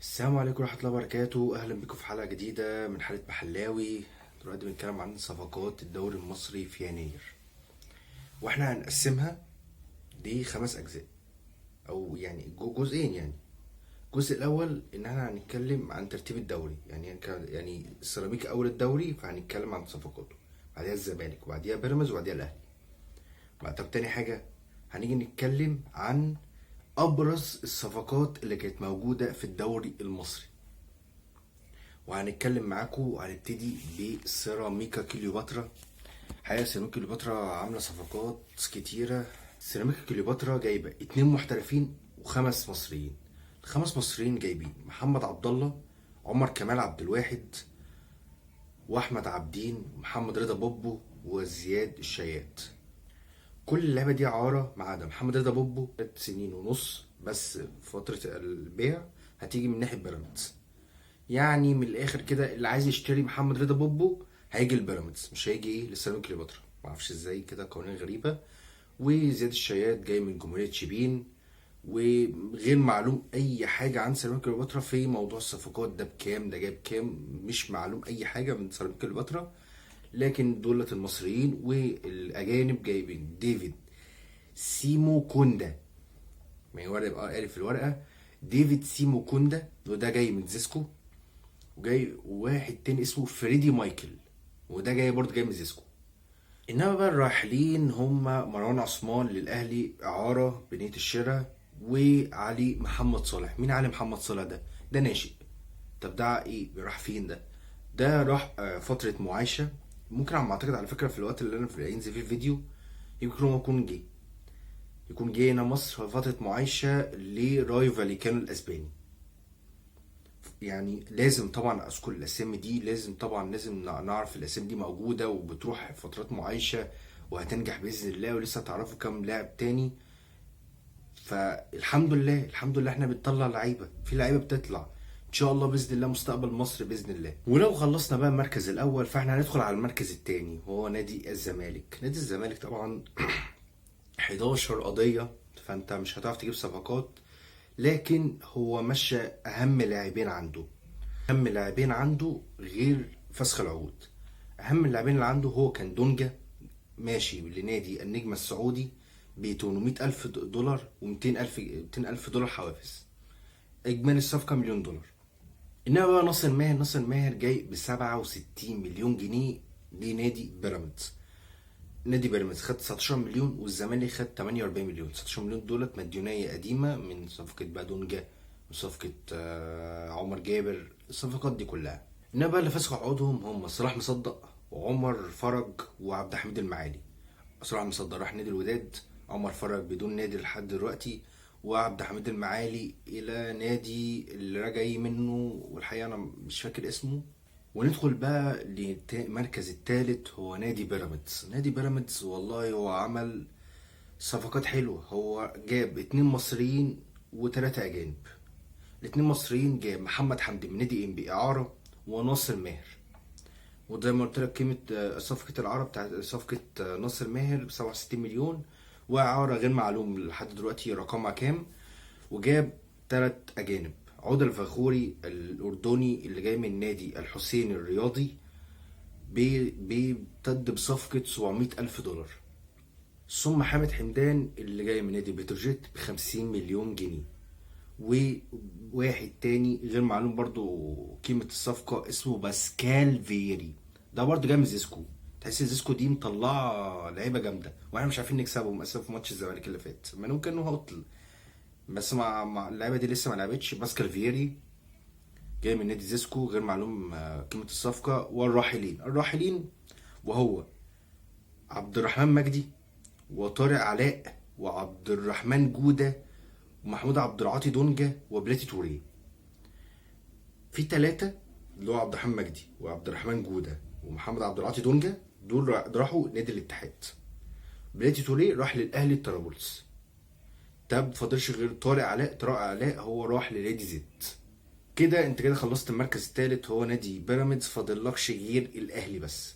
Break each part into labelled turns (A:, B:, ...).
A: السلام عليكم ورحمة الله وبركاته. أهلا بكم في حلقة جديدة من حلقة محلاوي. دلوقتي بنتكلم عن صفقات الدوري المصري في يناير، واحنا هنقسمها دي 5 أجزاء، أو يعني جزئين. يعني الجزء الأول إن احنا هنتكلم عن ترتيب الدوري، يعني السيراميكا أول الدوري فهنتكلم عن صفقاته، بعديها الزمالك وبعديها بيراميدز وبعديها الأهلي. طب تاني حاجة هنيجي نتكلم عن أبرز الصفقات اللي كانت موجودة في الدوري المصري، وهنتكلم معاكم وهنبتدي بسيراميكا كليوباترا. حقيقة سيراميكا كليوباترا عاملة صفقات كتيرة. سيراميكا كليوباترا جايبة 2 محترفين و5 مصريين. ال5 مصريين جايبين محمد عبد الله، عمر كمال عبد الواحد، واحمد عابدين، محمد رضا بوبو، وزياد الشيات. كل اللعبة دي عارة ما عدا محمد رضا بوبو 3 سنين ونص بس. فترة البيع هتيجي من ناحية بيراميدز. يعني من الاخر كده اللي عايز يشتري محمد رضا بوبو هيجي البيراميدز، مش هيجي لسيراميكا كليوباترا. معرفش ازاي كده، قوانين غريبه. وزياد الشيات جاي من جمهوريه شبين، وغير معلوم اي حاجه عن سيراميكا كليوباترا في موضوع الصفقات ده. بكام ده جايب كام مش معلوم اي حاجه من سيراميكا كليوباترا. لكن دولة المصريين والاجانب جايبين ديفيد سيمو كوندا. ما هي ورقه يبقى قاري في الورقه ديفيد سيمو كوندا، وده جاي من زيسكو. وجاي واحد تاني اسمه فريدي مايكل، وده جاي برضه جاي من زيسكو. انما بقى الراحلين هم مروان عثمان للاهلي اعاره بنيه الشراء، وعلي محمد صالح. مين علي محمد صالح ده؟ ده ناشئ. طب ده ايه راح فين ده؟ ده راح فتره معايشه. ممكن على ما اعتقد على فكره في الوقت اللي انا هينزل فيه الفيديو يمكن هو يكون جه هنا مصر في فتره معايشه لرايو فاليكانو الاسباني. يعني لازم طبعا اذكر الاسامي دي، لازم نعرف الاسامي دي موجوده وبتروح فترات معايشه وهتنجح باذن الله، ولسه تعرفوا كام لاعب تاني. فالحمد لله احنا بنطلع لعيبه، في لعيبه بتطلع ان شاء الله باذن الله، مستقبل مصر باذن الله. ولو خلصنا بقى المركز الاول فاحنا هندخل على المركز التاني وهو نادي الزمالك. نادي الزمالك طبعا 11 قضيه، فانت مش هتعرف تجيب صفقات. لكن هو مشى اهم لاعبين عنده غير فسخ العقود. اهم اللاعبين اللي عنده هو كان دونجا، ماشي لنادي النجم السعودي ب 800 الف دولار و200 الف دولار حوافز. اجمالي الصفقه مليون دولار. انما بقى ناصر ماهر جاي ب 67 مليون جنيه لنادي بيراميدز. نادي بيراميدز خد 19 مليون والزمالك خد 48 مليون. 19 مليون دولت مديونيه قديمه من صفقه بقى دونجا وصفقه عمر جابر، الصفقات دي كلها. انما بقى اللي فسخوا عقودهم هم صلاح مصدق وعمر فرج وعبد الحميد المعالي. صلاح مصدق راح نادي الوداد، عمر فرج بدون نادي لحد دلوقتي، وعبد الحميد المعالي الى نادي اللي راجعي منه والحقيقه انا مش فاكر اسمه. وندخل بقى للمركز الثالث هو نادي بيراميدز. نادي بيراميدز والله هو عمل صفقات حلوة. هو جاب 2 مصريين و3 أجانب. ال2 مصريين جاب محمد حمدي من نادي انبي إعارة، وناصر ماهر. وزي ما قلت لك قيمة صفقة الإعارة بتاعت صفقة ناصر ماهر ب67 مليون، وإعارة غير معلوم لحد دلوقتي رقمها كام. وجاب 3 أجانب، عودة الفخوري الأردني اللي جاي من نادي الحسين الرياضي بيمتد بصفقة 700 ألف دولار. ثم حامد حمدان اللي جاي من نادي بتروجيت ب50 مليون جنيه. وواحد تاني غير معلوم برضو قيمة الصفقة اسمه باسكال فيري، ده برضو جاي من زيسكو. تحس زيسكو دي مطلعة لعيبة جامدة واحنا مش عارفين نكسبهم اساسا في ماتش الزمالك اللي فات، ما ممكن انه هطل. بس مع اللعيبة دي لسه ما لعبتش. باسكال فيري جاي من نادي زيسكو غير معلوم قيمة الصفقة. والراحلين وهو عبد الرحمن مجدي وطارق علاء وعبد الرحمن جودة ومحمود عبد العاطي دونجا وبلاتي توريه. في 3 اللي هو عبد الرحمن مجدي وعبد الرحمن جودة ومحمد عبد العاطي دونجا، دول راحوا نادي الاتحاد. بلاتي توريه راح للاهلي الطرابلس. طب فاضلش غير طارق علاء هو راح لنادي زد. كده انت كده خلصت المركز الثالث هو نادي بيراميدز. فاضلكش غير الاهلي بس.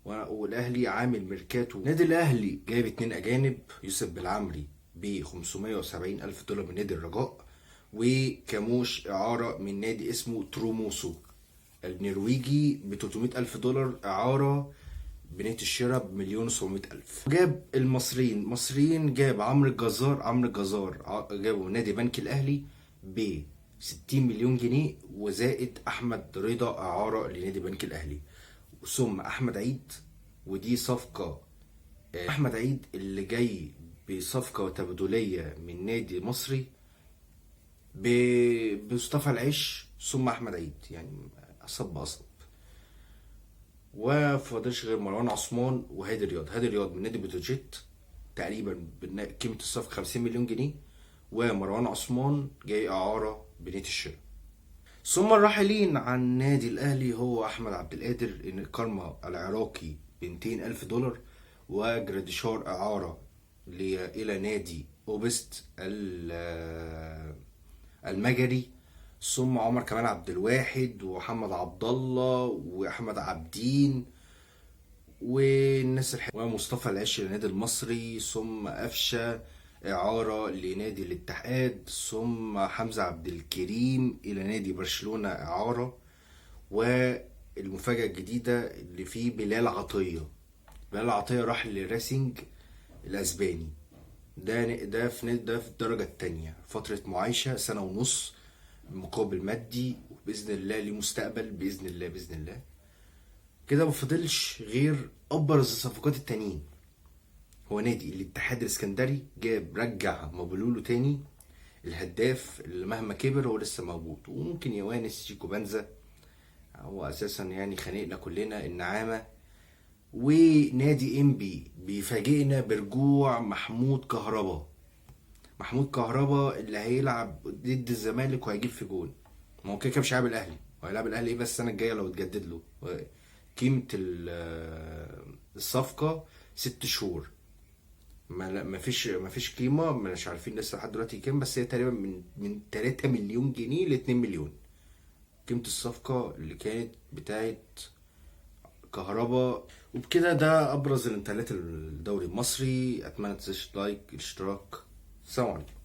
A: والاهلي عامل ميركاتو. نادي الاهلي جايب 2 أجانب، يوسف بالعمري ب 570 الف دولار من نادي الرجاء، وكاموش إعارة من نادي اسمه تروموسو النرويجي ب 300 ألف دولار إعارة بنية الشراء بمليون وسبعمية ألف. جاب المصريين جاب عمرو الجزار جابوا نادي بنك الأهلي ب 60 مليون جنيه، وزائد أحمد رضا إعارة لنادي بنك الأهلي، ثم أحمد عيد. ودي صفقة أحمد عيد اللي جاي بصفقة تبادلية من نادي مصري بمصطفى العش ثم أحمد عيد، يعني قصب بقصب. ومفضلش غير مروان عثمان وهادي رياض. هادي رياض من نادي بتروجيت تقريبا قيمة الصفقة 50 مليون جنيه، ومروان عثمان جاي إعارة بنية الشراء. ثم الراحلين عن نادي الأهلي هو أحمد عبد القادر كارما العراقي ب 200 ألف دولار، وجراديشار إعارة إلى نادي أوبست المجري. ثم عمر كمال عبد الواحد ومحمد عبد الله واحمد عابدين والناس ومصطفى العش للنادي المصري، ثم قفشه اعاره لنادي الاتحاد، ثم حمزه عبد الكريم الى نادي برشلونه اعاره. والمفاجاه الجديده اللي فيه بلال عطيه راح لراسينج الاسباني. ده في الدرجه الثانيه، فتره معايشه سنه ونص مقابل مادي، وباذن الله ليه مستقبل باذن الله. كده مفضلش غير ابرز الصفقات التانيين هو نادي الاتحاد الاسكندري. رجع مبلولو تاني، الهداف اللي مهما كبر هو لسه موجود، وممكن يوانس شيكو بنزا هو اساسا يعني خانقنا كلنا النعامه. ونادي انبي بيفاجئنا برجوع محمود كهربا اللي هيلعب ضد الزمالك وهيجيب في جول. ما هو كده مش هيلعب الاهلي، هو هيلعب الاهلي ايه بس السنه الجايه لو اتجدد له. قيمه الصفقه 6 شهور. ما فيش قيمه، مش عارفين لسه لحد دلوقتي كام، بس هي تقريبا من 3 مليون جنيه ل 2 مليون قيمه الصفقه اللي كانت بتاعت كهربا. وبكده ده ابرز الانتقالات الدوري المصري. اتمنى تنساش لايك الاشتراك. السلام عليكم.